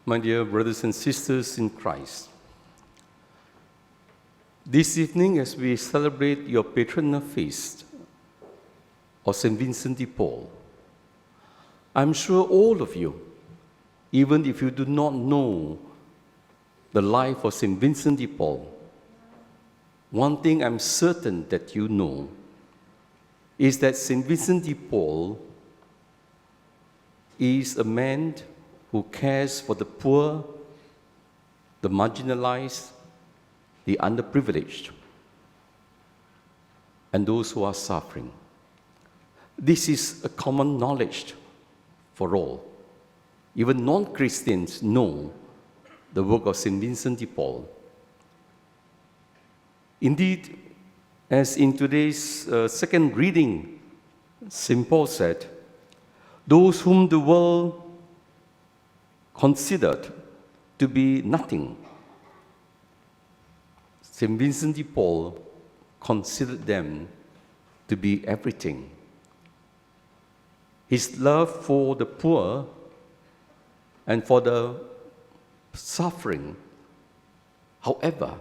My dear brothers and sisters in Christ, this evening as we celebrate your patronal feast of St. Vincent de Paul, I'm sure all of you, even if you do not know the life of St. Vincent de Paul, one thing I'm certain that you know is that St. Vincent de Paul is a man who cares for the poor, the marginalized, the underprivileged, and those who are suffering. This is a common knowledge for all. Even non-Christians know the work of St. Vincent de Paul. Indeed, as in today's second reading, St. Paul said, those whom the world considered to be nothing, St. Vincent de Paul considered them to be everything. His love for the poor and for the suffering, however,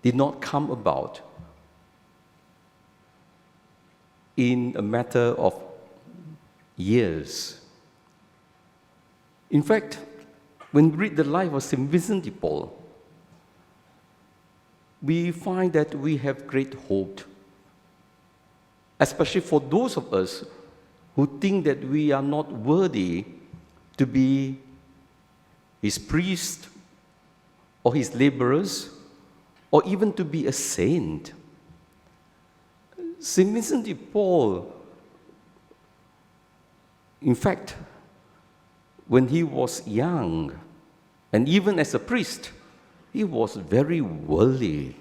did not come about in a matter of years. In fact, when we read the life of St. Vincent de Paul, we find that we have great hope, especially for those of us who think that we are not worthy to be his priest or his laborers or even to be a saint. St. Vincent de Paul, in fact, when he was young, and even as a priest, he was very worldly.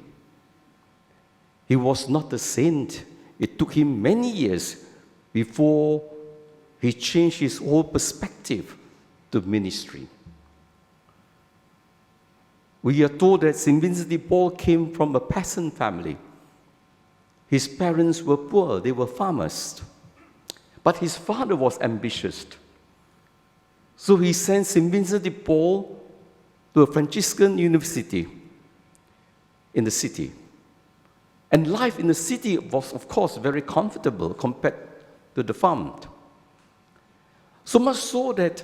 He was not a saint. It took him many years before he changed his whole perspective to ministry. We are told that St. Vincent de Paul came from a peasant family. His parents were poor, they were farmers. But his father was ambitious. So he sent St. Vincent de Paul to a Franciscan university in the city. And life in the city was, of course, very comfortable compared to the farm. So much so that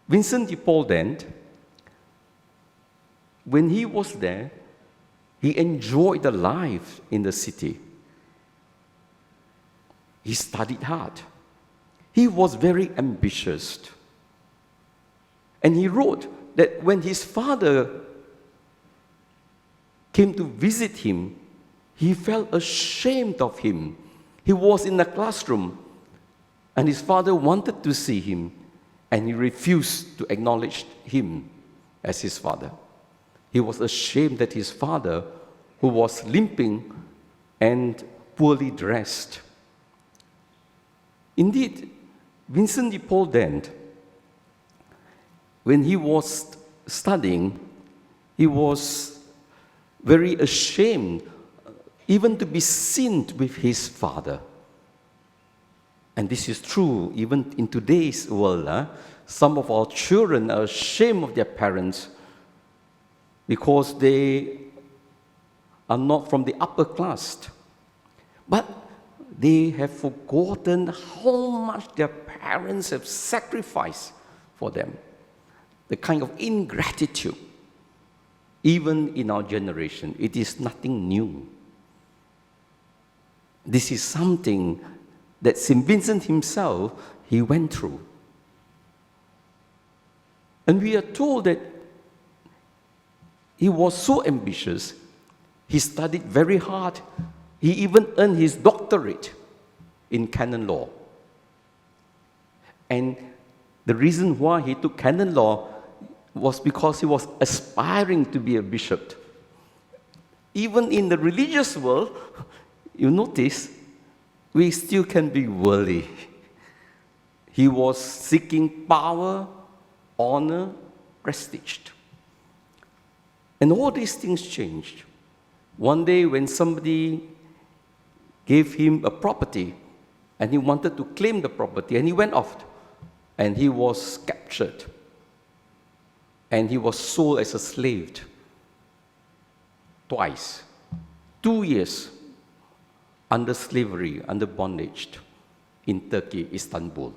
Vincent de Paul then, when he was there, he enjoyed the life in the city. He studied hard. He was very ambitious. And he wrote that when his father came to visit him, he felt ashamed of him. He was in the classroom, and his father wanted to see him, and he refused to acknowledge him as his father. He was ashamed that his father, who was limping and poorly dressed. Indeed, Vincent de Paul then, when he was studying, he was very ashamed even to be seen with his father. And this is true even in today's world. Some of our children are ashamed of their parents because they are not from the upper class. But they have forgotten how much their parents have sacrificed for them. The kind of ingratitude, even in our generation, it is nothing new. This is something that St. Vincent himself, he went through. And we are told that he was so ambitious, he studied very hard. He even earned his doctorate in canon law. And the reason why he took canon law was because he was aspiring to be a bishop. Even in the religious world, you notice, we still can be worldly. He was seeking power, honor, prestige. And all these things changed. One day when somebody gave him a property, and he wanted to claim the property, and he went off and he was captured, and he was sold as a slave twice. 2 years under slavery, under bondage in Turkey, Istanbul,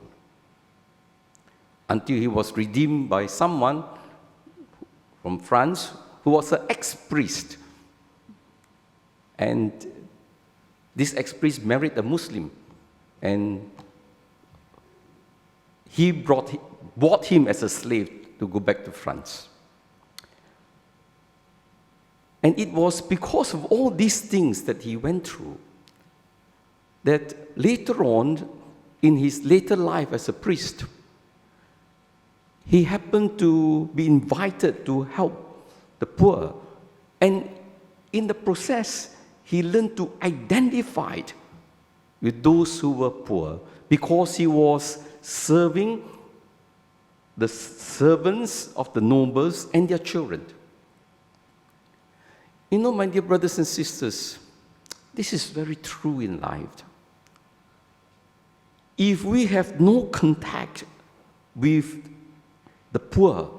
until he was redeemed by someone from France who was an ex-priest. And this ex-priest married a Muslim, and he bought him as a slave to go back to France. And it was because of all these things that he went through that later on, in his later life as a priest, he happened to be invited to help the poor. And in the process, he learned to identify with those who were poor because he was serving the servants of the nobles and their children. You know, my dear brothers and sisters, this is very true in life. If we have no contact with the poor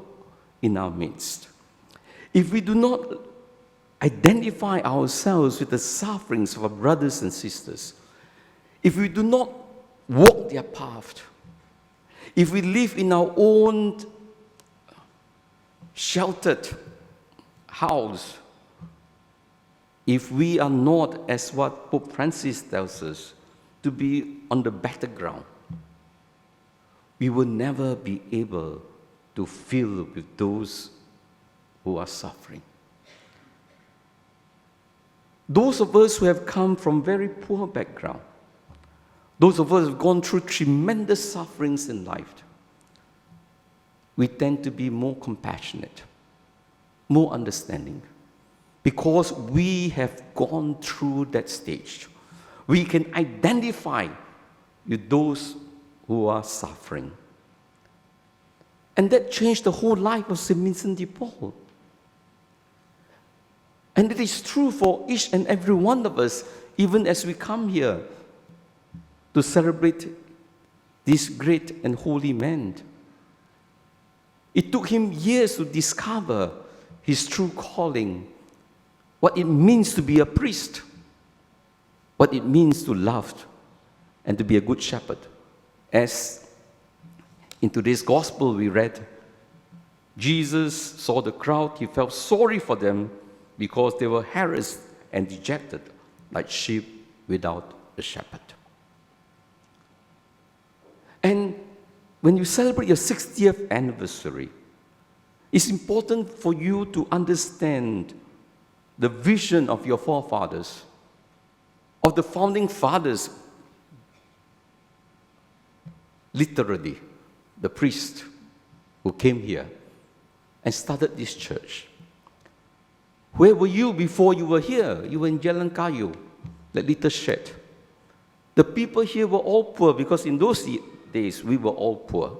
in our midst, if we do not identify ourselves with the sufferings of our brothers and sisters, if we do not walk their path, if we live in our own sheltered house, if we are not, as what Pope Francis tells us, to be on the battleground, we will never be able to feel with those who are suffering. Those of us who have come from very poor background, those of us who have gone through tremendous sufferings in life, we tend to be more compassionate, more understanding, because we have gone through that stage. We can identify with those who are suffering. And that changed the whole life of St. Vincent de Paul. And it is true for each and every one of us, even as we come here to celebrate this great and holy man. It took him years to discover his true calling, what it means to be a priest, what it means to love and to be a good shepherd. As in today's gospel we read, Jesus saw the crowd, he felt sorry for them because they were harassed and dejected like sheep without a shepherd. And when you celebrate your 60th anniversary, it's important for you to understand the vision of your forefathers, of the founding fathers, literally, the priest who came here and started this church. Where were you before you were here? You were in Jalan Kayu, that little shed. The people here were all poor because in those days we were all poor.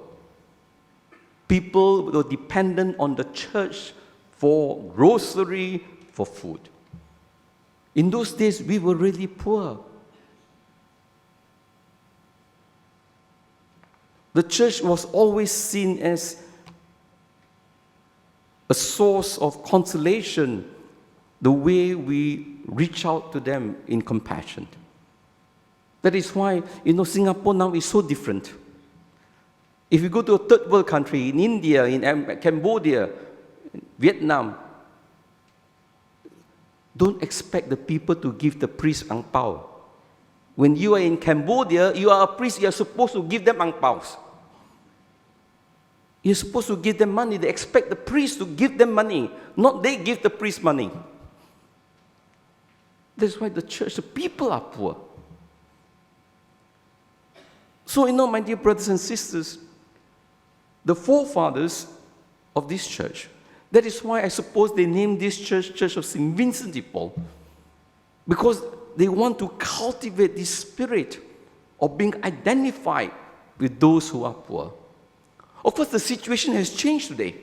People were dependent on the church for grocery, for food. In those days we were really poor. The church was always seen as a source of consolation, the way we reach out to them in compassion. That is why, Singapore now is so different. If you go to a third world country, in India, in Cambodia, Vietnam, don't expect the people to give the priest ang pao. When you are in Cambodia, you are a priest, you are supposed to give them ang paos. You're supposed to give them money. They expect the priest to give them money, not they give the priest money. That's why the church, the people are poor. So, my dear brothers and sisters, the forefathers of this church, that is why I suppose they named this church Church of St. Vincent de Paul, because they want to cultivate this spirit of being identified with those who are poor. Of course, the situation has changed today.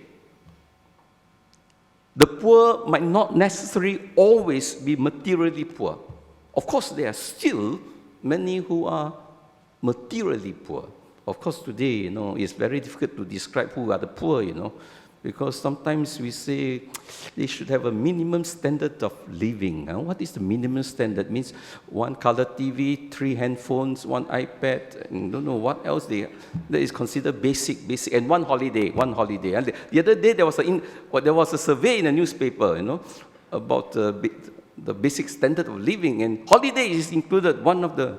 The poor might not necessarily always be materially poor. Of course, there are still many who are materially poor, Of course, today, it's very difficult to describe who are the poor, because sometimes we say they should have a minimum standard of living. What is the minimum standard? Means one color TV, 3 handphones, 1 iPad, and don't know what else that is considered basic, and one holiday. And the other day there was a survey in a newspaper, about the basic standard of living, and holiday is included. One of the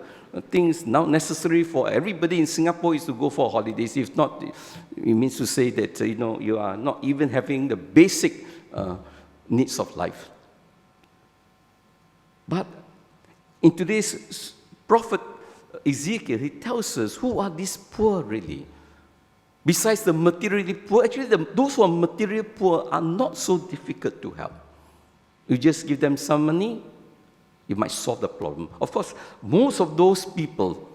things now necessary for everybody in Singapore is to go for holidays. If not, it means to say that you are not even having the basic needs of life. But in today's prophet Ezekiel, he tells us who are these poor really. Besides the materially poor, actually those who are materially poor are not so difficult to help. You just give them some money, you might solve the problem. Of course, most of those people,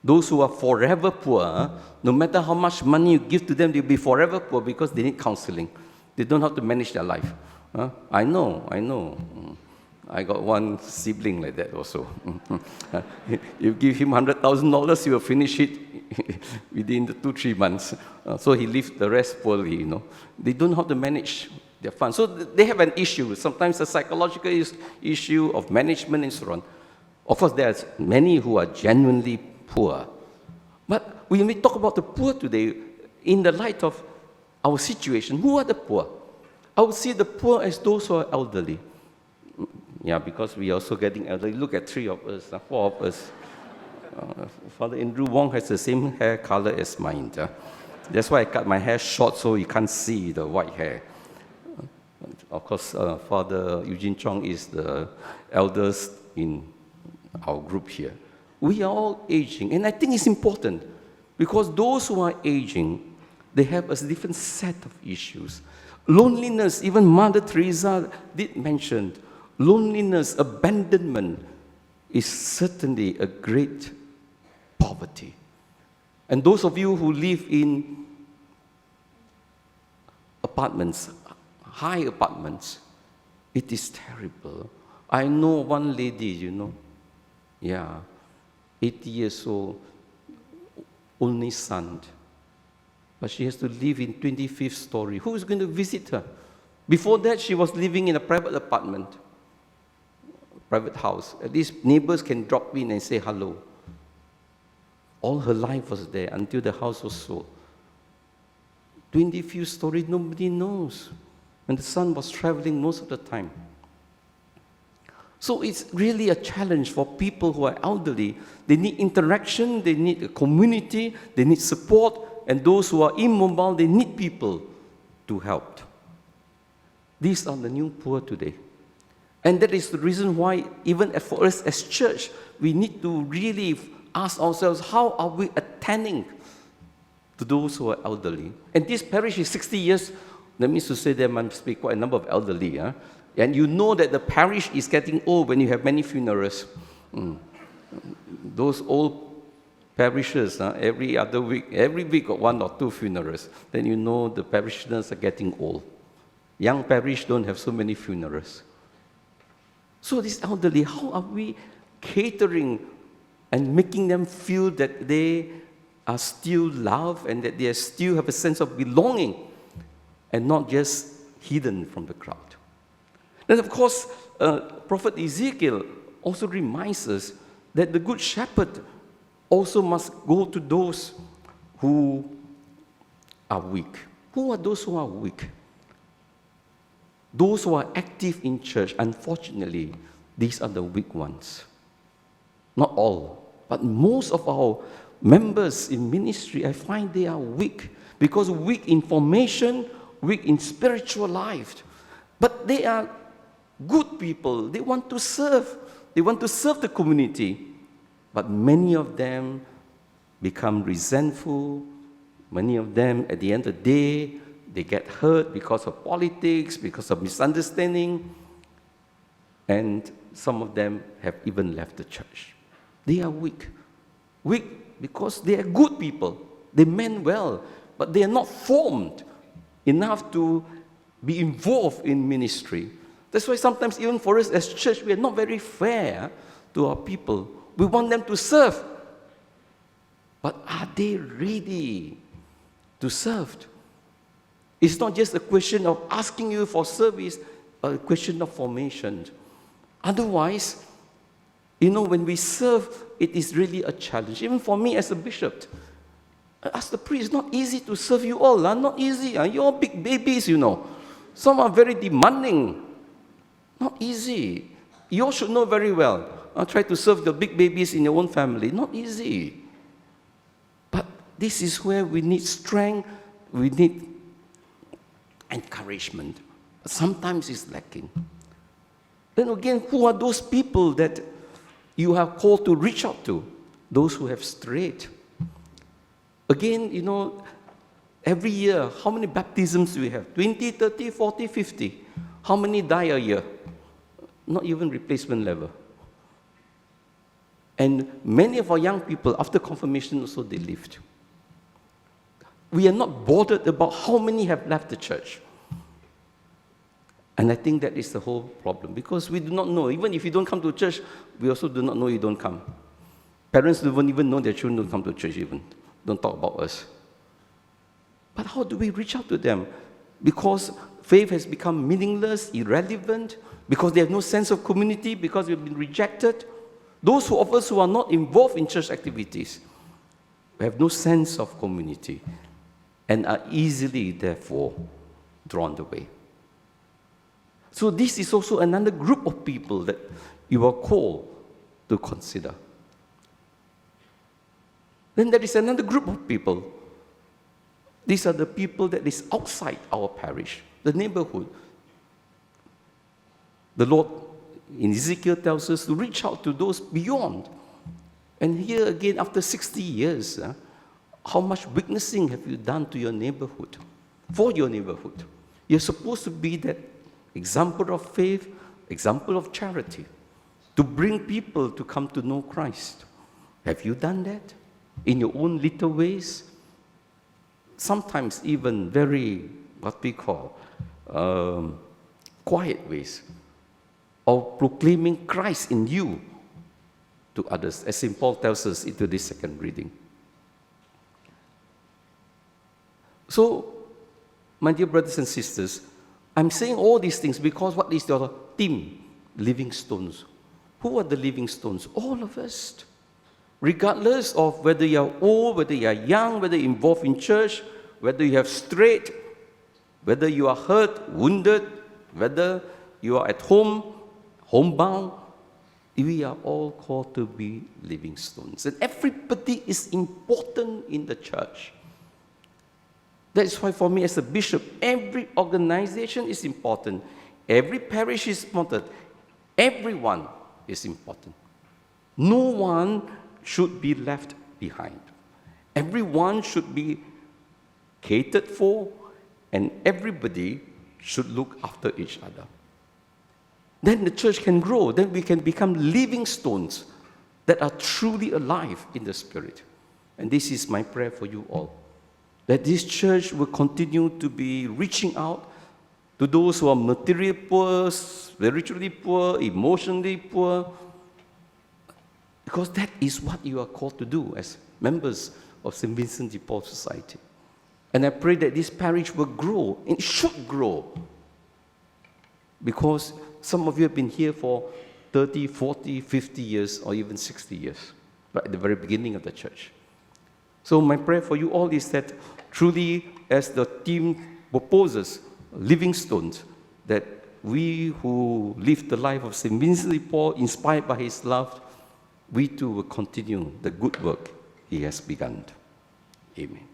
those who are forever poor, no matter how much money you give to them, they'll be forever poor because they need counseling. They don't know how to manage their life. I know. I got one sibling like that also. You give him $100,000, he will finish it within the 2-3 months. So he lives the rest poorly, They don't know how to manage their funds. So they have an issue, sometimes a psychological issue of management and so on. Of course, there's many who are genuinely poor. But when we talk about the poor today, in the light of our situation, who are the poor? I would see the poor as those who are elderly. Yeah, because we are also getting elderly. Look at 3 of us, 4 of us. Father Andrew Wong has the same hair color as mine. That's why I cut my hair short so you can't see the white hair. Of course, Father Eugene Chong is the eldest in our group here. We are all aging, and I think it's important because those who are aging, they have a different set of issues. Loneliness, even Mother Teresa did mention, loneliness, abandonment is certainly a great poverty. And those of you who live in apartments, high apartments, it is terrible. I know one lady, 80 years old, only son, but she has to live in 25th story. Who is going to visit her? Before that, she was living in a private apartment, private house. At least neighbors can drop in and say hello. All her life was there until the house was sold. 25th story, nobody knows. And the son was traveling most of the time. So it's really a challenge for people who are elderly. They need interaction, they need a community, they need support, and those who are immobile, they need people to help. These are the new poor today. And that is the reason why, even for us as church, we need to really ask ourselves, how are we attending to those who are elderly? And this parish is 60 years. That means to say there must be quite a number of elderly. And you know that the parish is getting old when you have many funerals. Those old parishes, every week got 1 or 2 funerals. Then you know the parishioners are getting old. Young parish don't have so many funerals. So these elderly, how are we catering and making them feel that they are still loved and that they still have a sense of belonging and not just hidden from the crowd? Then, of course, Prophet Ezekiel also reminds us that the Good Shepherd also must go to those who are weak. Who are those who are weak? Those who are active in church, unfortunately, these are the weak ones. Not all, but most of our members in ministry, I find they are weak because weak in formation, weak in spiritual life. But they are good people. They want to serve. They want to serve the community. But many of them become resentful. Many of them, at the end of the day, they get hurt because of politics, because of misunderstanding. And some of them have even left the church. They are weak. Weak because they are good people. They meant well, but they are not formed enough to be involved in ministry. That's why sometimes even for us as church, we are not very fair to our people. We want them to serve. But are they ready to serve? It's not just a question of asking you for service, but a question of formation. Otherwise, when we serve, it is really a challenge. Even for me as a bishop, as the priest, it's not easy to serve you all. Not easy. You're all big babies, Some are very demanding. Not easy. You all should know very well. Try to serve the big babies in your own family. Not easy. But this is where we need strength, we need encouragement. Sometimes it's lacking. Then again, who are those people that you have called to reach out to? Those who have strayed. Again, every year, how many baptisms do we have? 20, 30, 40, 50. How many die a year? Not even replacement level. And many of our young people, after confirmation, also they left. We are not bothered about how many have left the church. And I think that is the whole problem, because we do not know. Even if you don't come to church, we also do not know you don't come. Parents don't even know their children don't come to church even. Don't talk about us. But how do we reach out to them? Because faith has become meaningless, irrelevant, because they have no sense of community, because we have been rejected. Those of us who are not involved in church activities have no sense of community and are easily, therefore, drawn away. So this is also another group of people that you are called to consider. Then there is another group of people. These are the people that is outside our parish, the neighborhood. The Lord in Ezekiel tells us to reach out to those beyond. And here again, after 60 years, how much witnessing have you done to your neighborhood, for your neighborhood? You're supposed to be that example of faith, example of charity, to bring people to come to know Christ. Have you done that in your own little ways? Sometimes even very, what we call, quiet ways of proclaiming Christ in you to others, as St. Paul tells us into this second reading. So, my dear brothers and sisters, I'm saying all these things because what is your theme? Living stones. Who are the living stones? All of us. Regardless of whether you are old, whether you are young, whether you're involved in church, whether you have strayed, whether you are hurt, wounded, whether you are at home, homebound, we are all called to be living stones. And everybody is important in the church. That's why for me as a bishop, every organization is important. Every parish is important. Everyone is important. No one should be left behind. Everyone should be catered for, and everybody should look after each other. Then the church can grow. Then we can become living stones that are truly alive in the Spirit. And this is my prayer for you all, that this church will continue to be reaching out to those who are materially poor, spiritually poor, emotionally poor, because that is what you are called to do as members of St. Vincent de Paul Society. And I pray that this parish will grow, and it should grow, because some of you have been here for 30, 40, 50 years, or even 60 years, right at the very beginning of the church. So my prayer for you all is that truly, as the theme proposes, living stones, that we who live the life of St. Vincent de Paul, inspired by his love, we too will continue the good work he has begun. Amen.